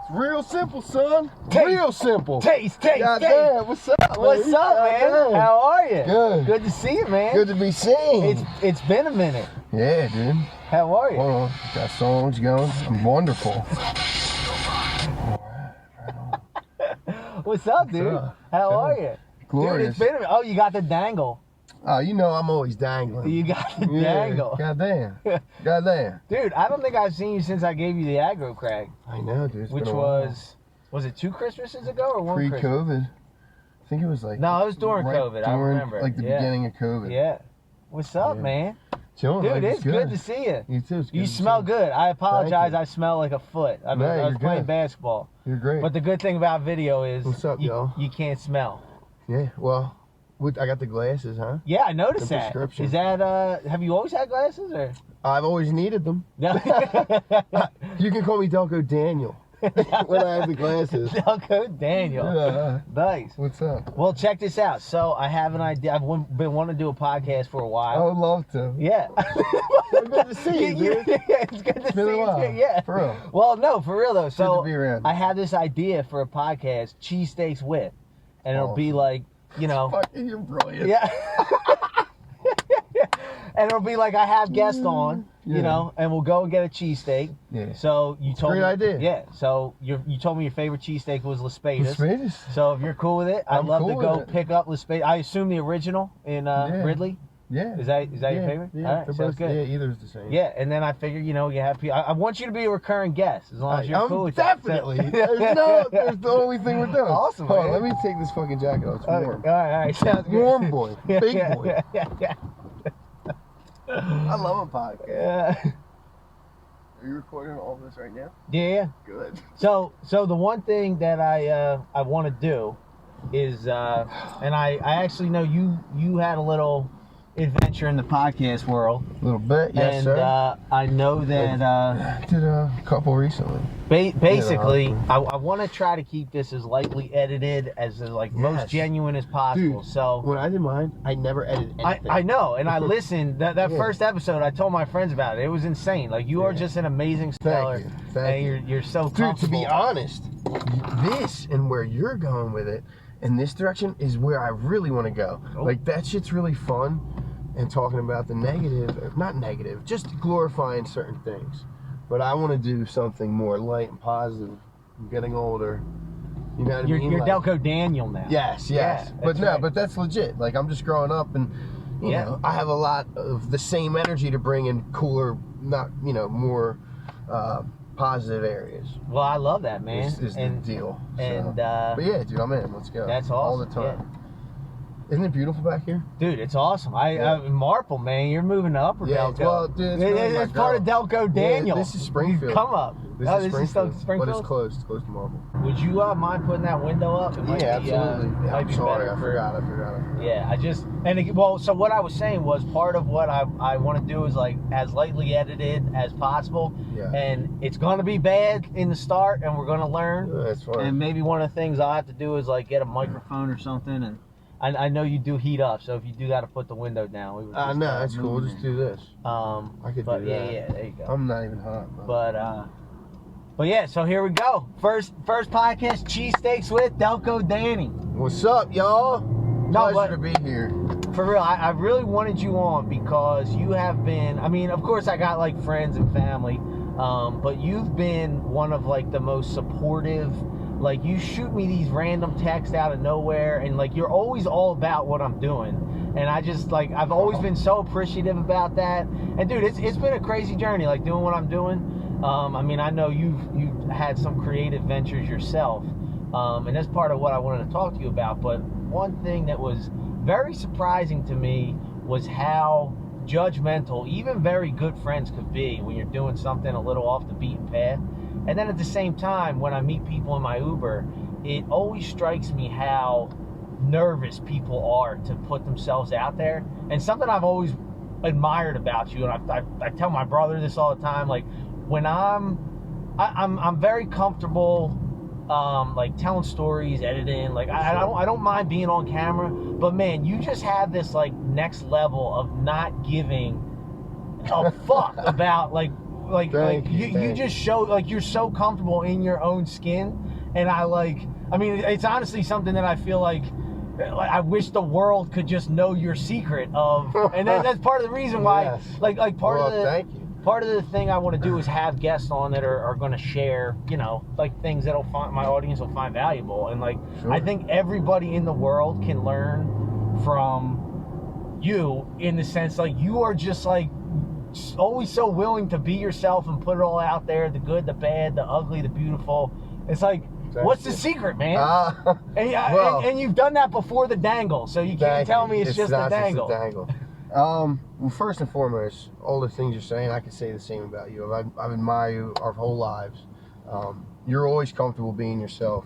Real simple, son. Taste. Real simple. Taste. Goddamn, what's up, man? What's up, man? Goddamn. How are you? Good. Good to see you, man. Good to be seen. It's been a minute. Yeah, dude. How are you? Hold on. Got songs going. I'm wonderful. What's up, dude? up? How are you? Glorious. Dude, it's been a minute. Oh, you got the dangle. Oh, you know I'm always dangling. You got the dangle. Goddamn. Goddamn. Dude, I don't think I've seen you since I gave you the aggro crack. I know, dude. It's Which been a while. was it 2 Christmases ago or 1 Christmas? Pre-COVID. I think it was like... No, it was during COVID. I remember. Like the beginning of COVID. Yeah. What's up, man? Chilling, Dude, it's good to see you. You too. You smell good. I apologize. You. I smell like a foot. I was playing basketball. You're great. But the good thing about video is What's up, y'all? You can't smell. Yeah, well, I got the glasses, huh? Yeah, I noticed that. Prescription. Is that, have you always had glasses, or? I've always needed them. No. You can call me Delco Daniel when I have the glasses. Delco Daniel. Yeah. Nice. What's up? Well, check this out. So I have an idea. I've been wanting to do a podcast for a while. I would love to. Yeah. Good to see you, dude. Yeah, it's good to see you too. Yeah. For real. Well, no, for real though. So Good to be around. I have this idea for a podcast, Cheesesteaks with, and it'll be like, you know. Fucking, you're brilliant. Yeah. And it'll be like I have guests on, you know, and we'll go and get a cheesesteak. Yeah. So you told me. Great idea. Yeah. So you told me your favorite cheesesteak was Las Pedas. Las So if you're cool with it, I'd love to cool go with it. pick up Las Pedas. I assume the original in Ridley. Yeah. Is that your favorite? Yeah. All right, They're sounds both, good. yeah, either's the same. Yeah, and then I figure, you know, you have people. I want you to be a recurring guest as long as you're cool with definitely. that. There's the only thing we're doing. Awesome, Hold on, man. let me take this fucking jacket off. It's warm. All right, sounds good. Warm boy. Big boy. Yeah. I love a podcast. Yeah. Are you recording all this right now? Yeah. Good. So the one thing that I want to do is, and I actually know you had a little adventure in the podcast world. A little bit, yes, and, sir. I know that I did a couple recently. Basically, I want to try to keep this as lightly edited as most genuine as possible. Dude, so when I did mine, I never edited anything. I know, and I listened. That first episode, I told my friends about it. It was insane. Like you are just an amazing speller. Thank you. You're so Dude, comfortable. to be honest, this and where you're going with it in this direction is where I really want to go. Oh. Like that shit's really fun, and talking about the negative, not negative, just glorifying certain things. But I want to do something more light and positive. I'm getting older. You know what I mean? You're Delco Daniel now. Yes. Yeah, But that's legit. Like I'm just growing up, and you know, I have a lot of the same energy to bring in cooler, not more positive areas. Well, I love that, man. Is the deal. And but yeah, dude, I'm in. Let's go. That's awesome. All the time. Isn't it beautiful back here? Dude, it's awesome. Marple, man, you're moving to Upper Delco. Well, dude, it's part of Delco Daniel. Yeah, this is Springfield. Come up. This is Springfield. But it's close. It's close to Marple. Would you mind putting that window up? It might be, absolutely. Might be sorry, better I forgot. Yeah, so what I was saying was part of what I want to do is like as lightly edited as possible. Yeah. And it's going to be bad in the start, and we're going to learn. That's fine. And maybe one of the things I'll have to do is like get a microphone or something. And I know you do heat up, so if you do got to put the window down, we would just, no, that's cool. We'll just do this. I could do that. Yeah, there you go. I'm not even hot. But yeah, so here we go. First podcast, Cheesesteaks with Delco Danny. What's up, y'all? Pleasure to be here. For real, I really wanted you on because you have been, I mean, of course I got like friends and family, but you've been one of like the most supportive. Like you shoot me these random texts out of nowhere, and like you're always all about what I'm doing, and I just like I've always been so appreciative about that. And dude, it's been a crazy journey, like doing what I'm doing. I mean, I know you've had some creative ventures yourself, and that's part of what I wanted to talk to you about. But one thing that was very surprising to me was how judgmental even very good friends could be when you're doing something a little off the beaten path. And then at the same time, when I meet people in my Uber, it always strikes me how nervous people are to put themselves out there. And something I've always admired about you, and I tell my brother this all the time, like when I'm very comfortable like telling stories, editing, like I don't mind being on camera, but man, you just have this like next level of not giving a fuck about like Thank you you. just show like you're so comfortable in your own skin, and I mean, it's honestly something that I feel like I wish the world could just know your secret of, and that's part of the reason why, Yes. like part of the thank you. part of the thing I want to do is have guests on that are going to share, you know, like things that'll find my audience will find valuable, and like Sure. I think everybody in the world can learn from you in the sense like you are just like always so willing to be yourself and put it all out there, the good, the bad, the ugly, the beautiful. It's like, what's the secret, man? And you've done that before the dangle, so you can't tell me it's just the dangle. Just a dangle. Well, first and foremost, all the things you're saying, I can say the same about you. I've admired you our whole lives. You're always comfortable being yourself,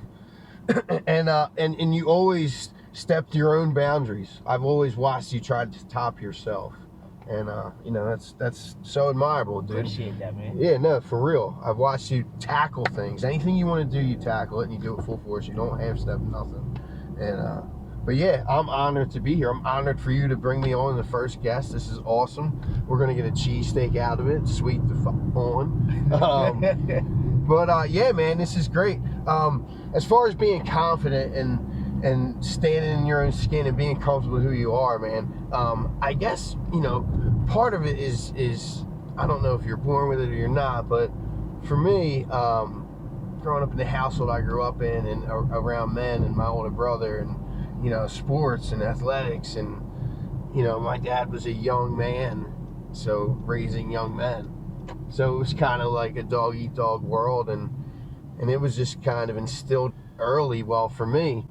and you always step to your own boundaries. I've always watched you try to top yourself, and you know that's so admirable, dude. Appreciate that, man. Yeah, no, for real. I've watched you tackle things. Anything you want to do, you tackle it, and you do it full force. You don't half step nothing, and. But yeah, I'm honored to be here. I'm honored for you to bring me on the first guest. This is awesome. We're gonna get a cheesesteak out of it, sweet the fuck on. But yeah, man, this is great. As far as being confident and standing in your own skin and being comfortable with who you are, man. I guess part of it is I don't know if you're born with it or you're not, but for me, growing up in the household I grew up in and around men and my older brother and sports and athletics, and my dad was a young man, so raising young men, so it was kind of like a dog eat dog world, and it was just kind of instilled early. Well, for me,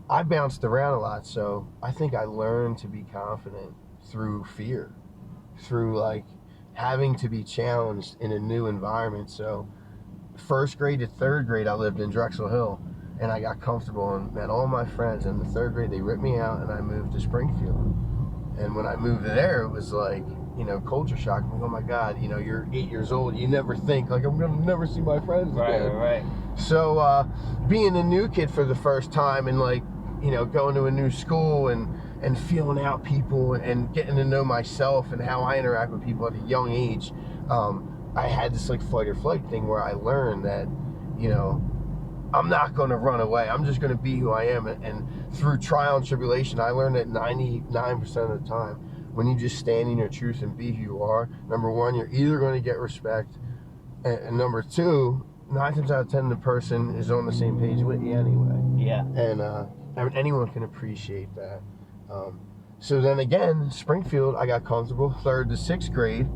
I bounced around a lot, so I think I learned to be confident through fear, through like having to be challenged in a new environment. So first grade to third grade I lived in Drexel Hill, and I got comfortable and met all my friends. In the third grade, they ripped me out, and I moved to Springfield. And when I moved there, it was like, culture shock. I'm like, oh my God, you're 8 years old. You never think, like, I'm going to never see my friends again. Right. So being a new kid for the first time and, like, going to a new school and feeling out people and getting to know myself and how I interact with people at a young age, I had this, like, fight or flight thing where I learned that, I'm not going to run away. I'm just going to be who I am. And through trial and tribulation, I learned that 99% of the time, when you just stand in your truth and be who you are, number one, you're either going to get respect, and number two, 9 times out of 10, the person is on the same page with you anyway. Yeah. And anyone can appreciate that. So then again, Springfield, I got comfortable 3rd to 6th grade,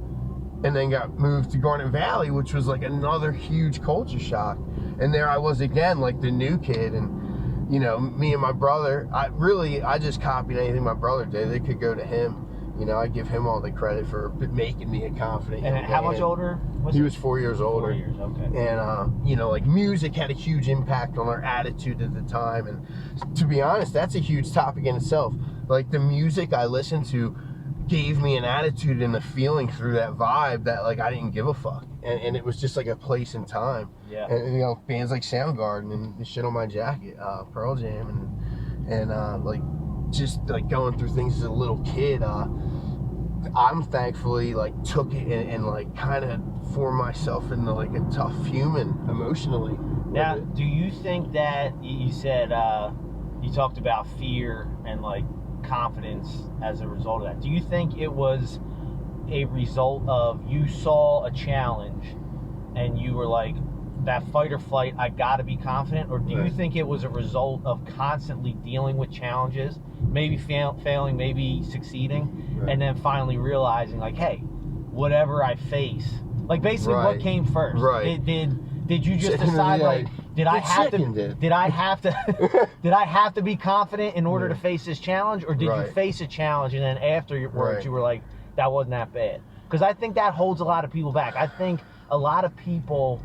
and then got moved to Garnet Valley, which was like another huge culture shock. And there I was again, like the new kid, and me and my brother, I just copied anything my brother did. They could go to him. I give him all the credit for making me a confident young man. How much older was he? He was 4 years older. 4 years, okay. And like music had a huge impact on our attitude at the time. And to be honest, that's a huge topic in itself. Like the music I listened to gave me an attitude and a feeling through that vibe that like I didn't give a fuck, and it was just like a place and time. Yeah. And bands like Soundgarden and the shit on my jacket, Pearl Jam, and like just like going through things as a little kid. I'm thankfully like took it and like kind of formed myself into like a tough human emotionally. Now, do you think that you said you talked about fear and like confidence as a result of that? Do you think it was a result of you saw a challenge and you were like, that fight or flight, I gotta be confident? Or do you think it was a result of constantly dealing with challenges, maybe failing, maybe succeeding, and then finally realizing like, hey, whatever I face, like basically what came first? Did you just decide like, did I have to be confident in order to face this challenge, or did you face a challenge and then afterwards you were like, that wasn't that bad? Because I think that holds a lot of people back. I think a lot of people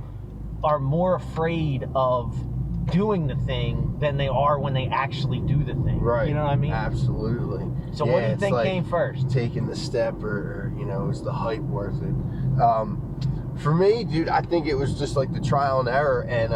are more afraid of doing the thing than they are when they actually do the thing. Right. You know what I mean? Absolutely. So what do you think came first? Taking the step, or is the hype worth it? For me, dude, I think it was just like the trial and error and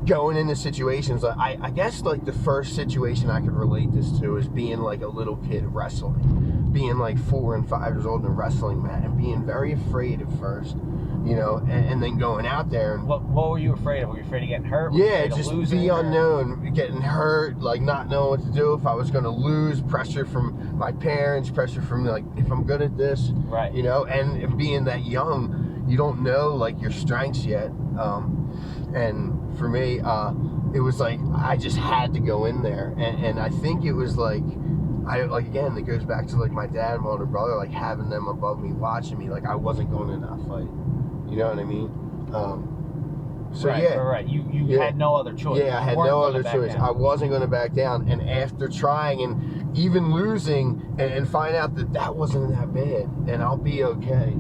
going into situations. Like I guess like the first situation I could relate this to is being like a little kid wrestling, being like 4 and 5 years old in a wrestling mat, and being very afraid at first you know, and then going out there. And, what were you afraid of? Were you afraid of getting hurt? Were you yeah, afraid of just losing, the unknown, getting hurt, like not knowing what to do, if I was going to lose, pressure from my parents, pressure from like, if I'm good at this, right? You know, and being that young, you don't know like your strengths yet. And for me, it was like, I just had to go in there. And I think it was like, again, it goes back to like my dad and my older brother, like having them above me, watching me, like I wasn't going in that fight. You know what I mean? So right, yeah. Right. You had no other choice. Yeah, I had no other choice. I wasn't going to back down. And after trying and even losing and find out that wasn't that bad and I'll be okay.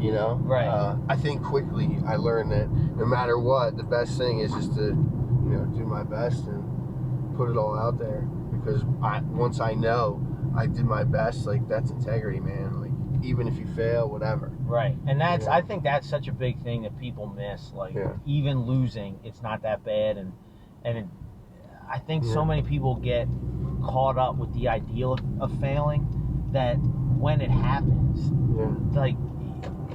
You know? Right. I think quickly I learned that no matter what, the best thing is just to, you know, do my best and put it all out there. Because once I know I did my best, like that's integrity, man. Like even if you fail, whatever. Right. And that's, you know? I think that's such a big thing that people miss. Like even losing, it's not that bad. And I think so many people get caught up with the ideal of failing that when it happens, like,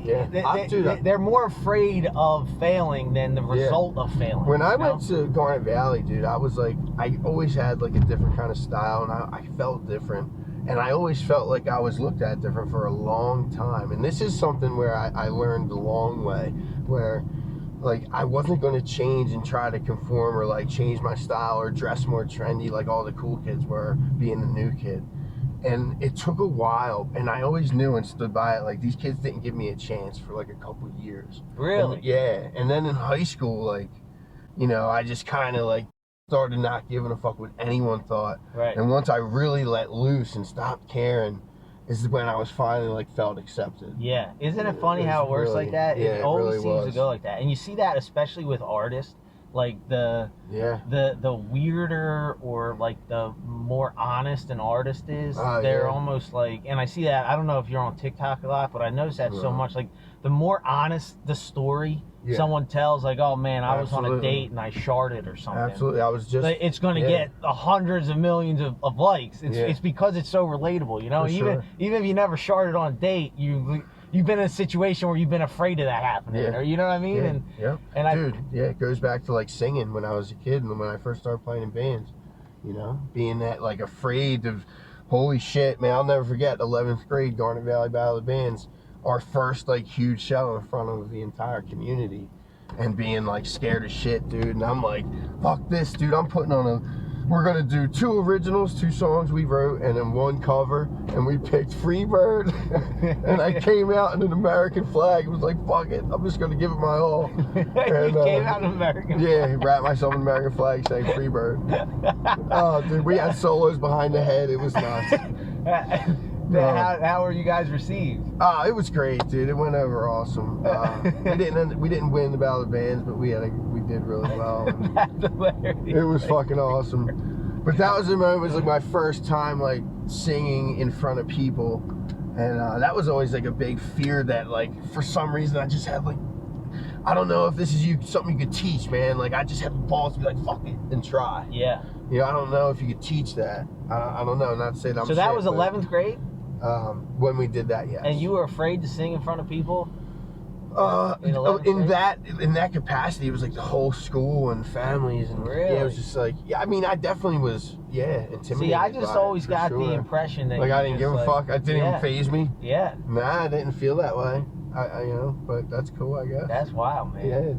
they're more afraid of failing than the result of failing. When I went to Garnet Valley, dude, I was like, I always had like a different kind of style, and I felt different, and I always felt like I was looked at different for a long time. And this is something where I learned the long way, where like I wasn't going to change and try to conform or like change my style or dress more trendy like all the cool kids were, being the new kid. And it took a while, and I always knew and stood by it. Like, these kids didn't give me a chance for like a couple years. Really? And, and then in high school, like, you know, I just kind of like started not giving a fuck what anyone thought. Right. And once I really let loose and stopped caring, is when I was finally like felt accepted. Yeah. Isn't it funny how it works like that? Yeah, it always really seems to go like that. And you see that especially with artists. Like the weirder or like the more honest an artist is, they're almost like, and I see that, I don't know if you're on TikTok a lot, but I notice that so much. Like the more honest the story someone tells, like, oh man, I was on a date and I sharded or something. Absolutely, I was just. It's going to get hundreds of millions of likes. It's because it's so relatable, you know. Even if you never sharded on a date, you've been in a situation where you've been afraid of that happening, or you know what I mean? And it goes back to like singing when I was a kid and when I first started playing in bands, you know, being that like afraid of, holy shit, man, I'll never forget 11th grade Garnet Valley Battle of the Bands, our first like huge show in front of the entire community, and being like scared as shit, dude. And I'm like, fuck this, dude, we're gonna do 2 originals, 2 songs we wrote, and then 1 cover, and we picked Freebird. And I came out in an American flag. It was like, fuck it, I'm just gonna give it my all. And, you came out in an American flag. Wrapped myself in an American flag saying Freebird. Oh, dude, we had solos behind the head. It was nuts. How were you guys received? It was great, dude. It went over awesome. We didn't win the Battle of the Bands, but we did really well. That's hilarious. It was fucking awesome. But that was the moment. It was like my first time like singing in front of people, and that was always like a big fear that like for some reason I just had like, I don't know if this is something you could teach, man. Like I just had the balls to be like, fuck it and try. Yeah. You know, I don't know if you could teach that. I don't know. Not to say that I'm So that was 11th grade? When we did that, yes. And you were afraid to sing in front of people? In that capacity, it was like the whole school and families, and really? It was just like, I mean, I definitely was, intimidated. See, I just always got the impression that like I didn't give a fuck. I didn't even faze me. Yeah. Nah, I didn't feel that way. I you know, but that's cool, I guess. That's wild, man. Yeah,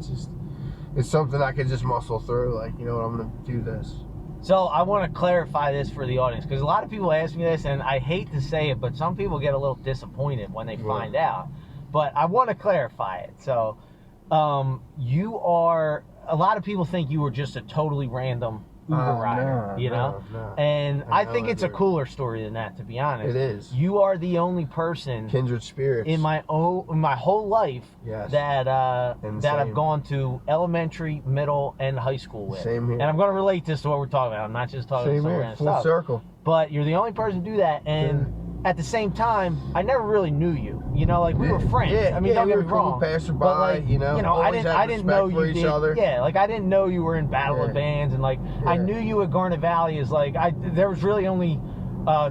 it's something I could just muscle through. Like, you know what, I'm gonna do this. So I want to clarify this for the audience, because a lot of people ask me this, and I hate to say it, but some people get a little disappointed when they find out. But I want to clarify it. So you are, a lot of people think you were just a totally random Uber rider, you know? No. And I think it's a cooler story than that, to be honest. It is. You are the only person, kindred spirits, in my whole life that I've gone to elementary, middle, and high school with. Same here. And I'm going to relate this to what we're talking about. I'm not just talking about random full stuff. circle. But you're the only person to do that, and at the same time, I never really knew you. You know, like we were friends. Yeah, I mean, don't get me wrong. Cool passerby, but like, you know, I didn't know you did. Other. Yeah, like I didn't know you were in Battle of Bands, and like I knew you at Garnet Valley. Is like there was really only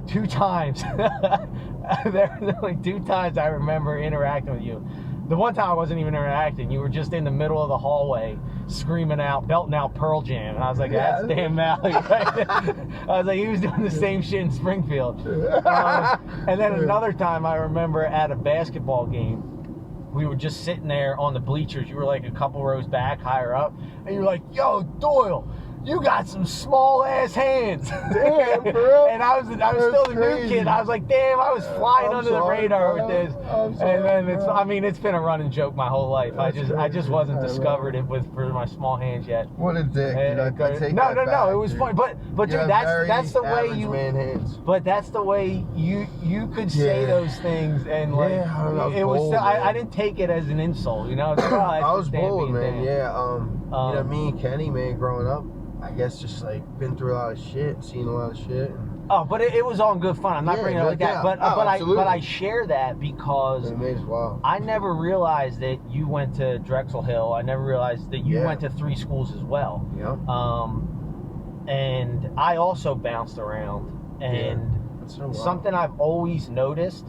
2 times. There were only 2 times I remember interacting with you. The one time I wasn't even interacting. You were just in the middle of the hallway screaming out, belting out Pearl Jam. And I was like, that's damn Mally. Right? I was like, he was doing the same shit in Springfield. And then another time I remember at a basketball game, we were just sitting there on the bleachers. You were like a couple rows back, higher up. And you're like, yo, Doyle, you got some small ass hands. Damn, bro. And I was still the new kid. I was like, damn, I was flying under the radar with this. And then it's been a running joke my whole life. I just wasn't discovered it for my small hands yet. What a dick. I take no, that back, it was dude. funny. But dude, that's the way you man hands. But that's the way you could say those things, and like I don't know, it was bold, still, I didn't take it as an insult, you know. It's like, oh, I was bold, man. Dan. You know, me and Kenny, man, growing up, I guess just like been through a lot of shit, seen a lot of shit. Oh, but it was all in good fun. I'm not bringing it like that. But I share that because I never realized that you went to Drexel Hill. I never realized that you went to 3 schools as well. Yeah. And I also bounced around. And something I've always noticed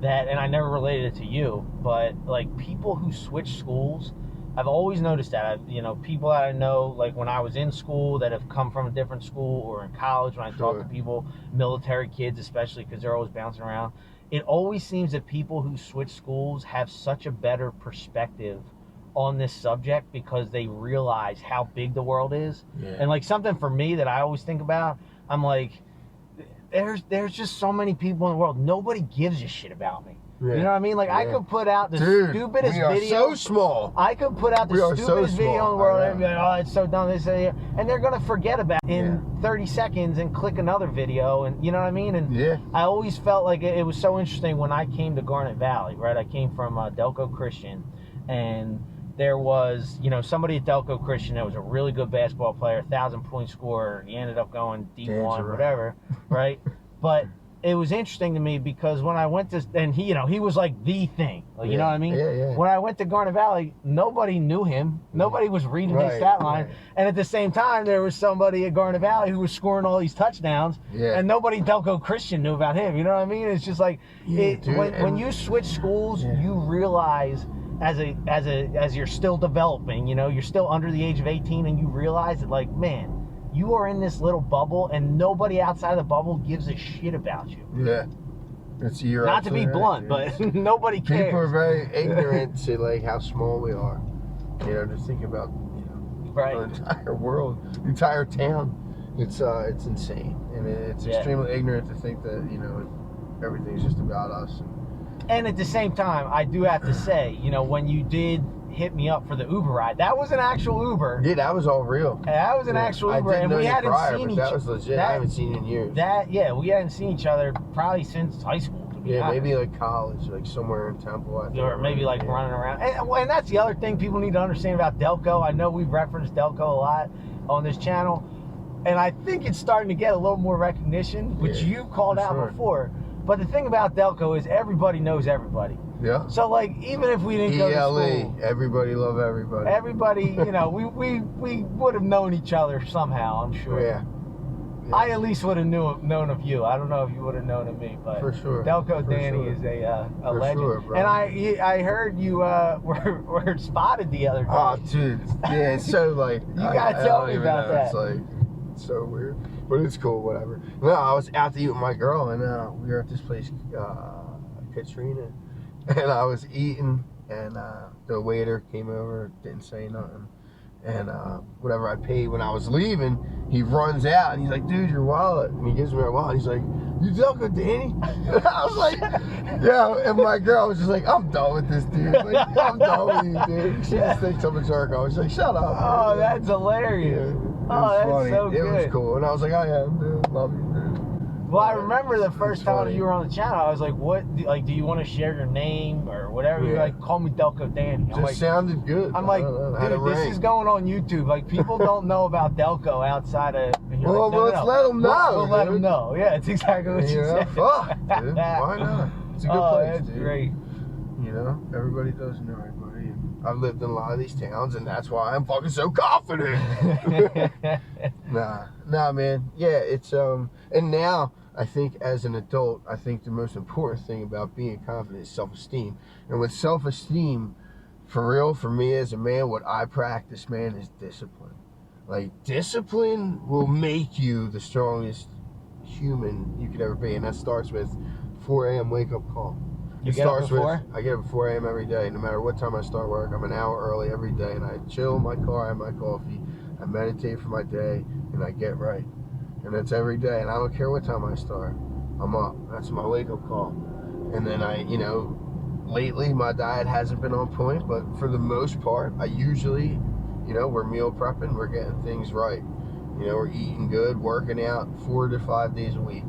that, and I never related it to you, but like people who switch schools, I've always noticed that. People that I know, like when I was in school that have come from a different school, or in college when I talk to people, military kids especially, because they're always bouncing around. It always seems that people who switch schools have such a better perspective on this subject because they realize how big the world is. Yeah. And like something for me that I always think about, I'm like, there's just so many people in the world. Nobody gives a shit about me. Yeah. You know what I mean? Like, I could put out the stupidest video. We are so small. I could put out the stupidest video in the world and be like, oh, it's so dumb. And they're going to forget about it in 30 seconds and click another video. And you know what I mean? And I always felt like it was so interesting when I came to Garnet Valley, right? I came from Delco Christian. And there was, somebody at Delco Christian that was a really good basketball player, 1,000-point scorer. He ended up going D1, whatever, right? But it was interesting to me because when I went to, and he was like the thing, like, you know what I mean? Yeah. When I went to Garnet Valley, nobody knew him. Nobody was reading his stat line. Right. And at the same time, there was somebody at Garnet Valley who was scoring all these touchdowns, and nobody Delco Christian knew about him. You know what I mean? It's just like, when you switch schools, you realize as you're still developing, you're still under the age of 18, and you realize that, like, man, you are in this little bubble, and nobody outside of the bubble gives a shit about you. Yeah. Not to be blunt, but nobody cares. People are very ignorant to, like, how small we are. Just think about, the entire world, the entire town. It's insane. And it's extremely ignorant to think that, everything's just about us. And at the same time, I do have to say, when you did hit me up for the Uber ride, that was an actual Uber. Yeah, that was all real. That was an actual Uber, and we hadn't seen each other. That was legit. I haven't seen you in years. We hadn't seen each other probably since high school. Maybe like college, like somewhere in Temple. I think, or maybe like running around. And that's the other thing people need to understand about Delco. I know we've referenced Delco a lot on this channel, and I think it's starting to get a little more recognition, which you called out before. But the thing about Delco is everybody knows everybody. Yeah. So, like, even if we didn't go to school, everybody love everybody. Everybody, we would have known each other somehow, I'm sure. Yeah. I at least would have known of you. I don't know if you would have known of me, but for sure. Delco Danny is a legend. Sure, bro. And I heard you were spotted the other day. Oh, dude. Yeah, it's so, like, you gotta tell me about that. It's like, it's so weird. But it's cool, whatever. No, I was out to eat with my girl, and we were at this place, Katrina, and I was eating, and the waiter came over, didn't say nothing, and whatever I paid when I was leaving, he runs out, and he's like, dude, your wallet, and he gives me my wallet, and he's like, you Delco Danny? And I was like, yeah, and my girl was just like, I'm done with this dude, like, I'm done with you, dude. She just thinks I'm a jerk. I was like, shut up. Oh, man. That's hilarious. Yeah. That's funny. So good. It was cool. And I was like, I am, dude. Love you, dude. Well, I remember the first time you were on the channel, I was like, what, like, do you want to share your name or whatever? You're like, call me Delco Danny. I'm like, sounded good. I'm like, dude, this is going on YouTube. Like, people don't know about Delco outside of... Well, let's let them know. We'll let them know. Yeah, it's exactly what you said. Fuck, dude. Why not? It's a good place, that's great. Everybody does know everybody. I've lived in a lot of these towns, and that's why I'm fucking so confident. Nah, man. Yeah, it's and now I think as an adult, I think the most important thing about being confident is self-esteem. And with self-esteem, for real, for me as a man, what I practice, man, is discipline. Like, discipline will make you the strongest human you could ever be. And that starts with 4 a.m. wake-up call. You get up before? I get up at 4 a.m. every day. No matter what time I start work, I'm an hour early every day. And I chill in my car, I have my coffee, I meditate for my day, and I get right. And that's every day. And I don't care what time I start. I'm up. That's my wake-up call. And then lately my diet hasn't been on point, but for the most part, I usually, we're meal prepping, we're getting things right. We're eating good, working out 4 to 5 days a week.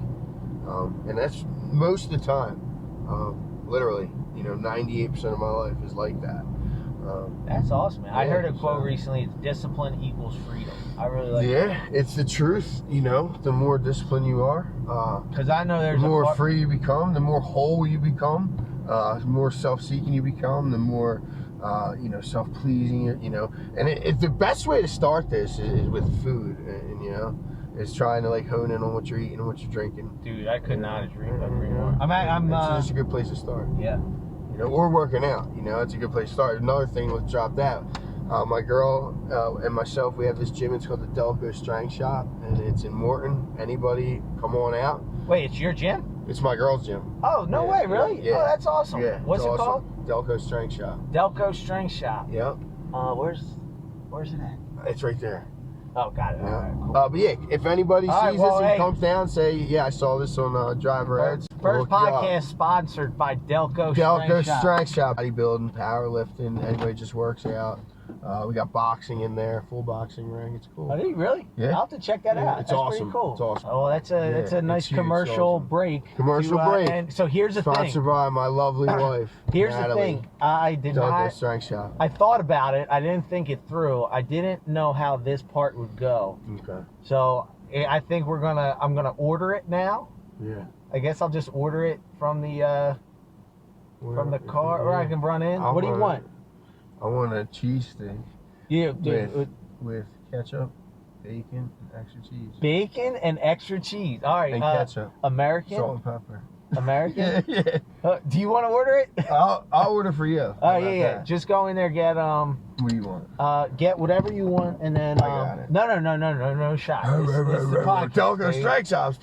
And that's most of the time. Literally, 98% of my life is like that. That's awesome, man. I heard a quote recently, it's discipline equals freedom. I really like that. Yeah, it's the truth, the more disciplined you are. Because I know there's the more free you become, the more whole you become, the more self-seeking you become, the more, self-pleasing, And the best way to start this is with food, is trying to hone in on what you're eating and what you're drinking. Dude, I could not drink anymore. It's just a good place to start. Yeah. Or working out, it's a good place to start. Another thing, let's drop that. My girl and myself, we have this gym. It's called the Delco Strength Shop, and it's in Morton. Anybody, come on out. Wait, it's your gym? It's my girl's gym. Oh, no way, really? Yeah. Oh, that's awesome. Yeah, What's it awesome. called? Delco Strength Shop. Delco Strength Shop. Yep. Where's it at? It's right there. Oh, got it. Yeah. All right, cool. But yeah, if anybody sees this and hey. comes down, say, yeah, I saw this on Driver Ads. First podcast sponsored by Delco Strength Shop. Bodybuilding, powerlifting, anybody just works out. We got boxing in there, full boxing ring. It's cool. Oh, do you really? Yeah. I'll have to check that out. It's that's awesome. Pretty cool. It's awesome. Oh, that's a nice huge. commercial break. Commercial break. And so here's the Sponsored by my lovely wife. Here's Natalie. the thing. I did Delco not. Strength Shop. I thought about it. I didn't think it through. I didn't know how this part would go. Okay. So I think I'm gonna order it now. Yeah. I guess I'll just order it from the car, or I can run in. What do you want? I want a cheesesteak. Yeah, with ketchup, bacon, and extra cheese. Bacon and extra cheese. All right. And ketchup. American. Salt and pepper. American. Yeah. Do you want to order it? I'll order for you. Oh yeah. That? Just go in there, get What do you want? Get whatever you want, and then I got it. No shot. This is the podcast, Delco Strength Shop's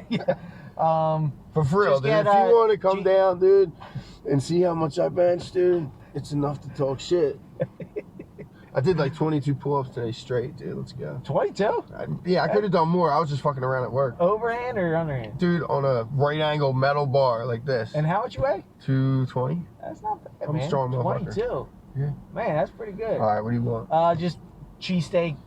yeah. For real, dude. If you want to come down, dude, and see how much I bench, dude, it's enough to talk shit. I did 22 pull-ups today straight, dude. Let's go. 22? I could have done more. I was just fucking around at work. Overhand or underhand? Dude, on a right angle metal bar like this. And how much you weigh? 220. That's not bad, I'm man. a strong motherfucker. 22. Yeah. Man, that's pretty good. All right, what do you want? Just cheesesteak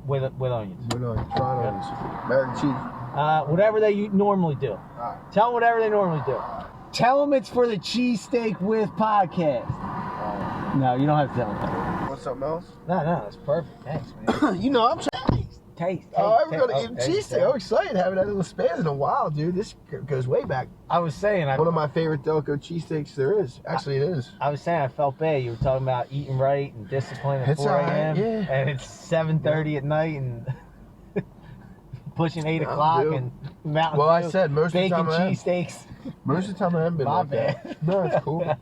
with onions. With onions. Fried onions. American cheese. Whatever they normally do. All right. Tell them whatever they normally do. Tell them it's for the Cheesesteak with podcast. No, you don't have to tell them that. Want something else? No, that's perfect. Thanks, man. I'm trying. Taste. Oh, we're going to eat a cheesesteak. I'm excited. Haven't had a little spaz in a while, dude. This goes way back. I was saying. One of my favorite Delco cheesesteaks there is. Actually, it is. I was saying I felt bad. You were talking about eating right and discipline at 4 a.m. Yeah. And it's 7:30 at night and pushing 8 o'clock and Mountain Dew, I said most of the bacon time cheesesteaks. Most of the time I haven't been My like bad. that. No, it's cool.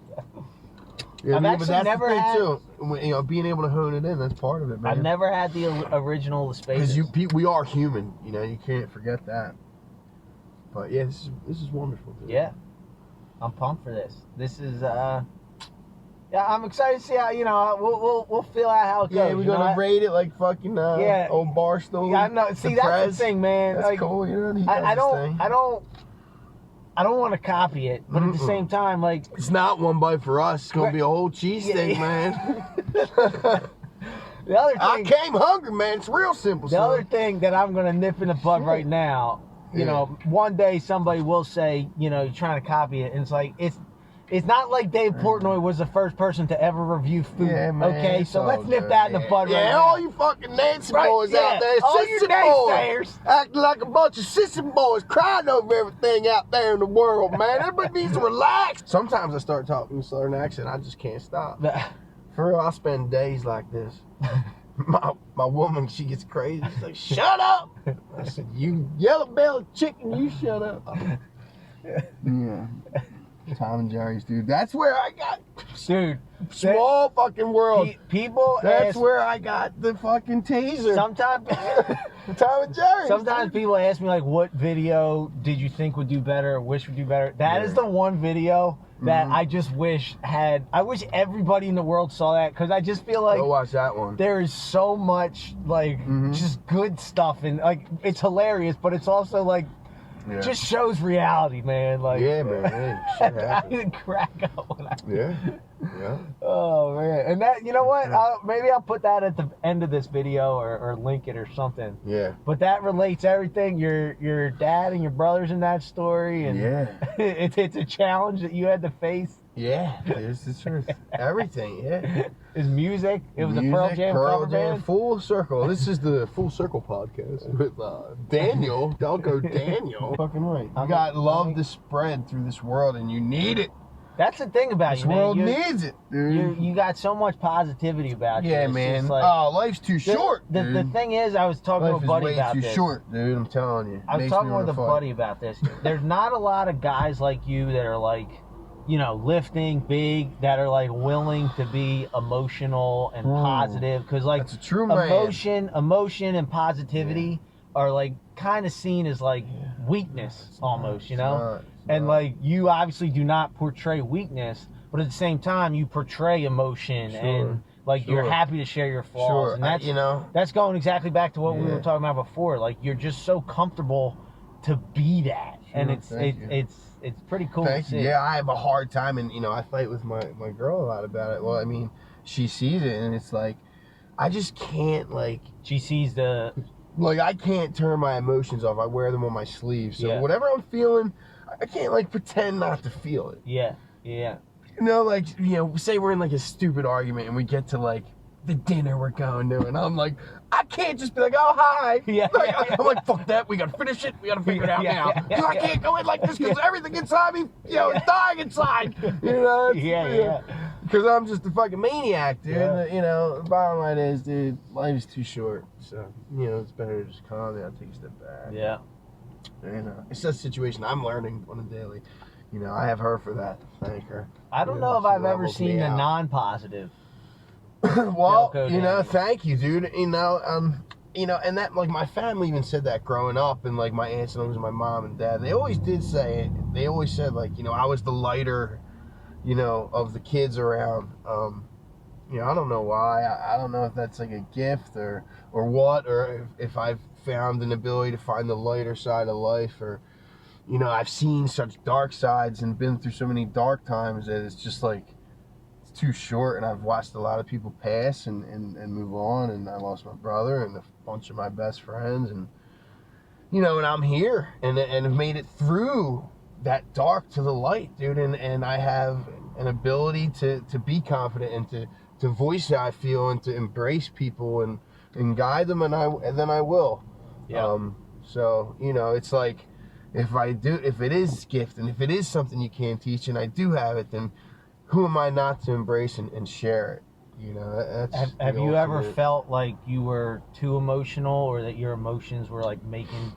Yeah, I've actually but that's never the thing had. Too. Being able to hone it in, that's part of it, man. I've never had the original Spaces. Because we are human, you can't forget that. But yeah, this is wonderful, dude. Yeah, I'm pumped for this. This is I'm excited to see how we'll feel out how it goes. Yeah, we're gonna rate it like fucking old Barstool. Yeah, I know. See, that's the thing, man. That's cool. I don't want to copy it, but at the same time, it's not one bite for us. It's gonna be a whole cheesesteak, man. The other thing, I came hungry, man. It's real simple. The other thing that I'm gonna nip in the bud right now, one day somebody will say, you're trying to copy it, and it's not like Dave Portnoy was the first person to ever review food. Yeah, man, okay, so let's nip that in the bud right now. Yeah, all you fucking Nancy boys out there, all you naysayers, acting like a bunch of sissy boys crying over everything out there in the world, man. Everybody needs to relax. Sometimes I start talking in a southern accent, I just can't stop. For real, I spend days like this. my woman, she gets crazy. She's like, shut up! I said, you yellow-bellied chicken, you shut up. Yeah. Tom and Jerry's, dude. That's where I got... Dude. Small fucking world. People That's ask, where I got the fucking taser. Sometimes... Tom and Jerry's. Sometimes people ask me, like, what video did you think would do better or wish would do better? That is the one video that I just wish had... I wish everybody in the world saw that, because I just feel like... Go watch that one. There is so much, like, just good stuff, and, like, it's hilarious, but it's also, like, just shows reality, man. Like, yeah, man. Shit I didn't crack up when I... Yeah. Oh, man. And that, you know what? Maybe I'll put that at the end of this video or link it or something. Yeah. But that relates everything. Your dad and your brothers in that story. And it's a challenge that you had to face. Yeah, it's the truth. Everything, His music. It was a Pearl Jam cover band. Full circle. This is the Full Circle podcast with Daniel, Delco Daniel. Fucking right. You got love to spread through this world, and you need it. That's the thing about this you, man. This world needs it, dude. You got so much positivity about you. Yeah, it's man. Like, life's too short, dude. The thing is, I was talking to a buddy about this. Life is way too short, dude. I'm telling you. I was talking with a buddy about this. There's not a lot of guys like you that are like, you know, lifting big, that are like willing to be emotional and positive, because like that's a true emotion and positivity are like kind of seen as like weakness almost, you know. And like you obviously do not portray weakness, but at the same time you portray emotion and like you're happy to share your flaws, and that's that's going exactly back to what we were talking about before. Like you're just so comfortable to be that, and it's pretty cool to see. Yeah, I have a hard time, and I fight with my girl a lot about it. Well, I mean, she sees it, and it's like I just can't, like, she sees the, like, I can't turn my emotions off. I wear them on my sleeve, so whatever I'm feeling, I can't like pretend not to feel it. Yeah. Like, say we're in like a stupid argument and we get to like the dinner we're going to, and I'm like, I can't just be like, oh, hi. I'm like, fuck that. We got to finish it. We got to figure it out now. Because I can't go in like this because everything inside me, is dying inside. Because I'm just a fucking maniac, dude. The bottom line is, dude, life is too short. So, it's better to just calm down, take a step back. Yeah. It's a situation I'm learning on a daily. I have her for that. Thank her. I don't know if I've ever seen the non-positive. Well, thank you, dude. And that, like, my family even said that growing up, and like my aunts and uncles, my mom and dad, they always did say it. They always said, like, I was the lighter, of the kids around. I don't know why. I don't know if that's like a gift or what, or if I've found an ability to find the lighter side of life, or I've seen such dark sides and been through so many dark times that it's just like it's too short. And I've watched a lot of people pass and move on, and I lost my brother and a bunch of my best friends, and and I'm here and have made it through that dark to the light, dude, and I have an ability to be confident and to voice how I feel and to embrace people and guide them, and then I will. So it's like, if it is gift and if it is something you can't teach and I do have it, then who am I not to embrace and share it? Have you ever felt like you were too emotional, or that your emotions were like making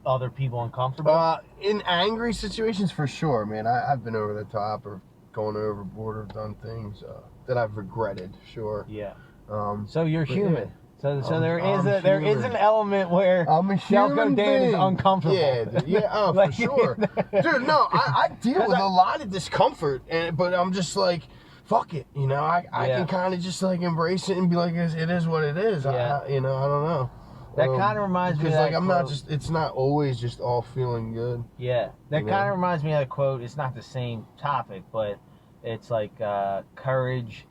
other people uncomfortable? In angry situations, for sure, man. I've been over the top or gone overboard or done things that I've regretted, sure. Yeah. So you're human. Yeah. So there is an element where I'm a human Delco Dan is uncomfortable. Yeah, for sure. Dude, no, I deal with a lot of discomfort, but I'm just like, fuck it, I can kind of just like embrace it and be like, it is what it is. I don't know. That kind of reminds me of that quote. It's not always just all feeling good. Yeah, that kind of reminds me of that quote. It's not the same topic, but it's like courage.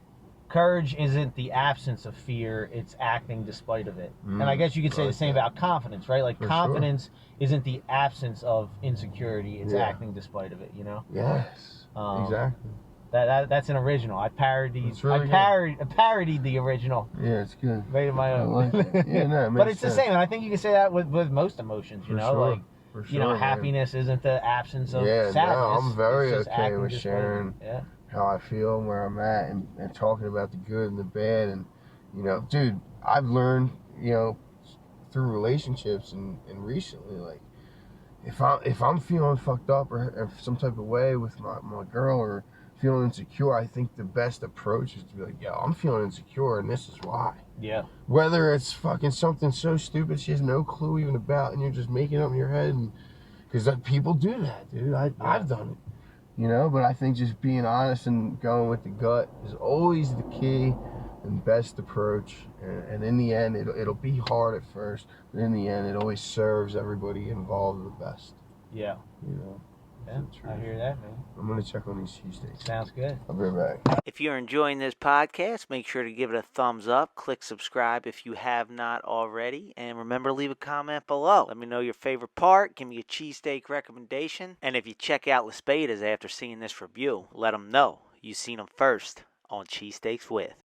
Courage isn't the absence of fear, it's acting despite of it. And I guess you could say the same about confidence, right? Like, confidence isn't the absence of insecurity, it's acting despite of it, Yes, exactly. That's an original. I parodied the original. Yeah, it's good. Made it my own. I like it. Yeah, no, but it's the same, and I think you can say that with most emotions, like, For sure, happiness isn't the absence of sadness. No, I'm very okay with sharing how I feel and where I'm at, and talking about the good and the bad. And, dude, I've learned, you know, through relationships and recently, like, if I'm feeling fucked up or some type of way with my girl or feeling insecure, I think the best approach is to be like, yo, I'm feeling insecure and this is why. Yeah. Whether it's fucking something so stupid she has no clue even about, and you're just making up in your head, and because people do that, dude. I've done it, you know. But I think just being honest and going with the gut is always the key and best approach. And in the end, it'll be hard at first, but in the end, it always serves everybody involved the best. Yeah. You know. Yeah, I hear that, man. I'm gonna check on these cheesesteaks. Sounds good. I'll be right back. If you're enjoying this podcast, make sure to give it a thumbs up. Click subscribe if you have not already. And remember to leave a comment below. Let me know your favorite part. Give me a cheesesteak recommendation. And if you check out Las Betas after seeing this review, let them know you seen them first on Cheesesteaks With.